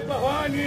भवानी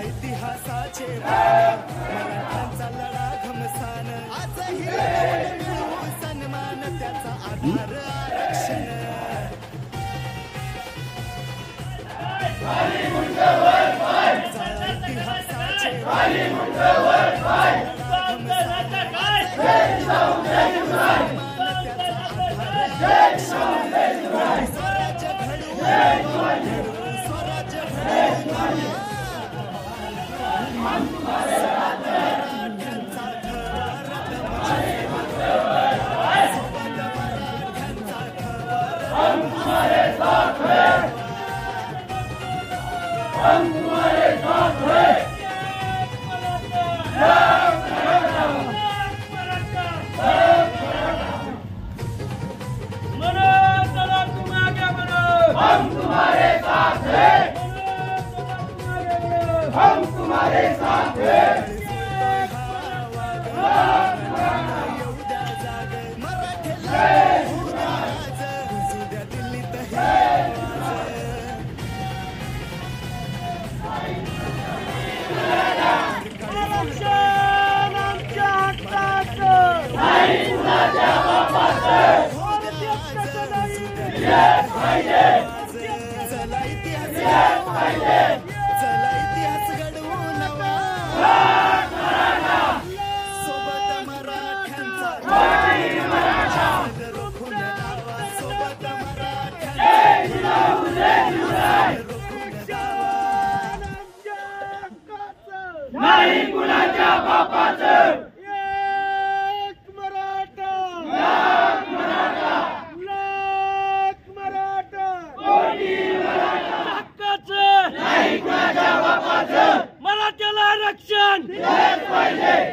इतिहासाचे मराठ्यांचा लढा घमसान आजही सन्मान त्याचा आधार आरक्षण इतिहासाचे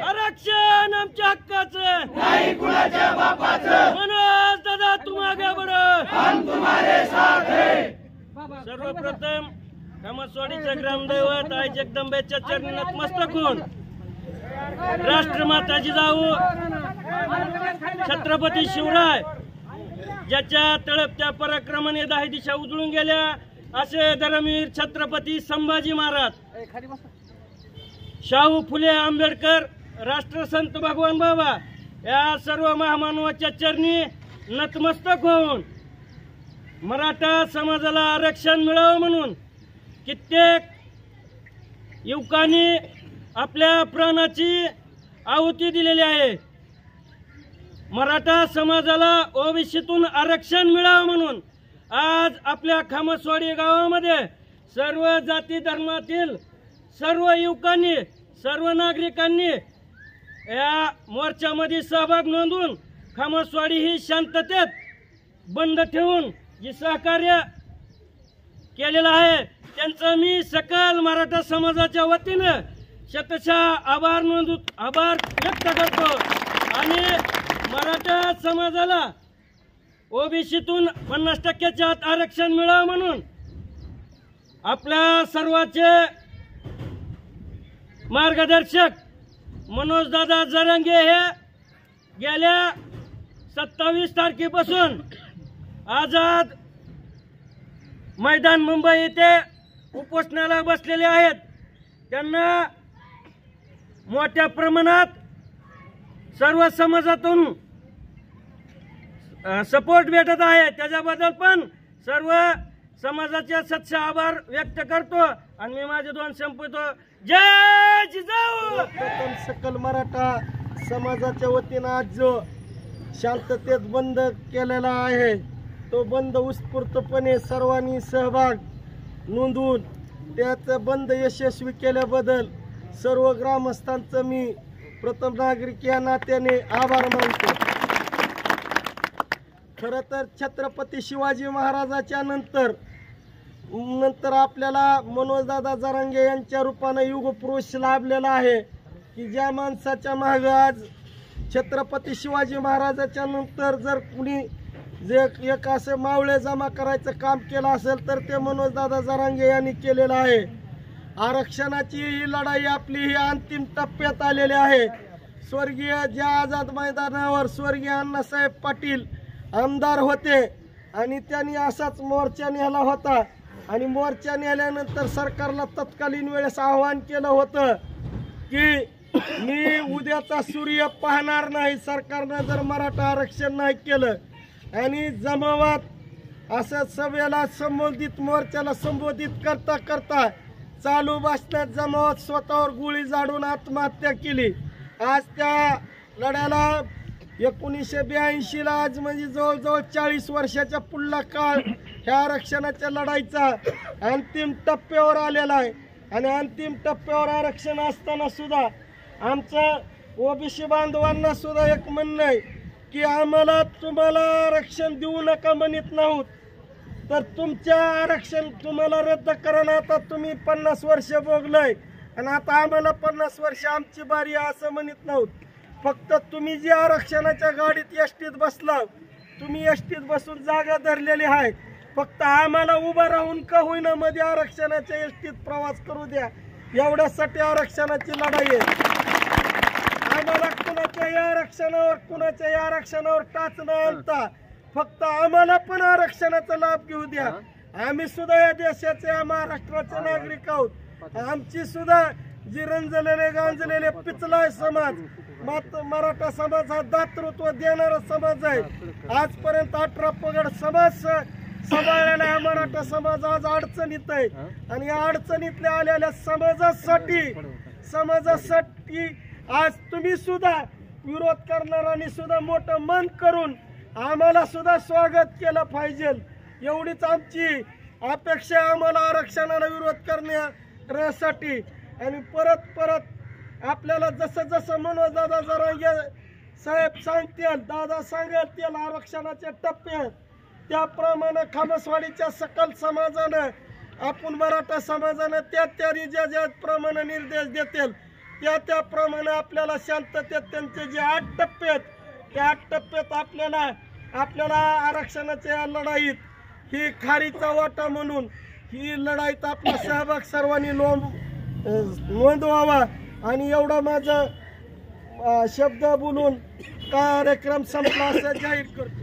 आरक्षण आमच्या हक्काचं नाही कुणाच्या बापाचं मनोज दादा तुम्हागे बडो हम तुम्हारे साथ है। सर्वप्रथम कामसवाडीचे ग्रामदैवत आई जगदंबेच्या चरणी नतमस्तक होऊन राष्ट्रमाता जिजाऊ छत्रपती शिवराय ज्याच्या तळपत्या पराक्रमाने 10 दिशा उजळून गेल्या असे धर्मवीर छत्रपती संभाजी महाराज शाहू फुले आंबेडकर राष्ट्रसंत भगवान बाबा या सर्व महामानवाच्या चरणी नतमस्तक होऊन मराठा समाजाला आरक्षण मिळावं म्हणून कित्येक युवकांनी आपल्या प्राणाची आहुती दिलेली आहे। मराठा समाजाला ओबीसीतून आरक्षण मिळावं म्हणून आज आपल्या खामसवाडी गावामध्ये सर्व जाती धर्मातील सर्व युवकांनी सर्व नागरिकांनी या मोर्चामध्ये सहभाग नोंदवून खामसवाडी ही शांततेत बंद ठेवून जे सहकार्य केलेलं आहे त्यांचा मी सकल मराठा समाजाच्या वतीने शतशः आभार व्यक्त करतो आणि मराठा समाजाला ओबीसीतून 50% आत आरक्षण मिळावं म्हणून आपल्या सर्वांचे मार्गदर्शक मनोजदादा जरांगे हे गेल्या 27 तारखेपासून आझाद मैदान मुंबई येथे उपोषणाला बसलेले आहेत। त्यांना मोठ्या प्रमाणात सर्व समाजातून सपोर्ट भेटत आहे। त्याच्याबद्दल पण सर्व समाजाचे सच्चे आभार व्यक्त करतो आणि मी माझे 2 संपवतो। जय जिजाऊ। सकल मराठा समाजाच्या वतीनं आज जो शांततेत बंद केलेला आहे तो बंद उत्स्फूर्तपणे सर्वांनी सहभाग नोंदवून त्याचा बंद यशस्वी केल्याबद्दल सर्व ग्रामस्थांचं मी प्रथम नागरिक या नात्याने आभार मानतो। खरं तर छत्रपती शिवाजी महाराजाच्या नंतर आपल्याला मनोजदादा जरांगे यांच्या रूपानं युगपुरुष लाभलेला आहे की ज्या माणसाच्या मागे आज छत्रपती शिवाजी महाराजाच्या नंतर जर कुणी जे एक असं मावळे जमा करायचं काम केलं असेल तर ते मनोजदादा जरांगे यांनी केलेलं आहे। आरक्षणाची ही लढाई आपली ही अंतिम टप्प्यात आलेली आहे। स्वर्गीय ज्या आझाद मैदानावर स्वर्गीय अण्णासाहेब पाटील आमदार होते आणि त्यांनी असाच मोर्चा नेला होता आणि मोर्चा नेल्यानंतर सरकारला तत्कालीन वेळेस आवाहन केलं होतं की मी उद्याचा सूर्य पाहणार नाही सरकारनं जर मराठा आरक्षण नाही केलं। आणि जमावात असं सभेला संबोधित मोर्चाला संबोधित करता करता चालू भाषणात जमावात स्वतःवर गोळी झाडून आत्महत्या केली। आज त्या लढ्याला 1982 ला आज म्हणजे जवळजवळ 40 वर्षाच्या पुढला काळ ह्या आरक्षणाच्या लढाईचा अंतिम टप्प्यावर आलेला आहे। आणि अंतिम टप्प्यावर आरक्षण असताना सुद्धा आमचं ओबीसी बांधवांना सुद्धा एक म्हणणं आहे की आम्हाला तुम्हाला आरक्षण देऊ नका म्हणत नाहीत तर तुमच्या आरक्षण तुम्हाला रद्द करा ना। आता तुम्ही 50 वर्ष भोगलंय आणि आता आम्हाला 50 वर्ष आमची बारी असं म्हणत नाहीत। फक्त तुम्ही जी आरक्षणाच्या गाडीत एसटीत बसला तुम्ही एसटीत बसून जागा धरलेली आहे फक्त आम्हाला उभं राहून का होईना मध्ये आरक्षणाच्या एसटीत प्रवास करू द्या एवढ्यासाठी आरक्षणाची लढाई आहे। आम्हाला कुणाच्याही आरक्षणावर टाच न आणता फक्त आम्हाला पण आरक्षणाचा लाभ घेऊ द्या। आम्ही सुद्धा या देशाचे महाराष्ट्राचे नागरिक आहोत। आमची सुद्धा जी रंजलेले गांजलेले पिचलाय समाज मराठा समाज हा दातृत्व देणारा समाज आहे। आजपर्यंत 18 पगड समाज सांभाळलेला हा मराठा समाज आज अडचणीत आहे आणि या अडचणीतल्या आलेल्या समाजासाठी आज तुम्ही सुद्धा विरोध करणाऱ्यांनी सुद्धा मोठं मन करून आम्हाला सुद्धा स्वागत केलं पाहिजे एवढीच आमची अपेक्षा। आम्हाला आरक्षणाला विरोध करण्यासाठी आणि परत आपल्याला जसं मनोजदादा जरांगे साहेब सांगतील दादा सांगतील आरक्षणाच्या टप्प्यात त्याप्रमाणे खामसवाडीच्या सकल समाजानं आपण मराठा समाजानं त्याप्रमाणे निर्देश देतील त्याप्रमाणे आपल्याला शांततेत त्यांचे जे 8 टप्पे आहेत त्या 8 टप्प्यात आपल्याला आरक्षणाच्या लढाईत ही खारीचा वाटा म्हणून ही लढाईत आपला सहभाग सर्वांनी नोंदवावा। आणि एवढा माझा शब्द बोलून कार्यक्रम संपला असं जाहीर करतो।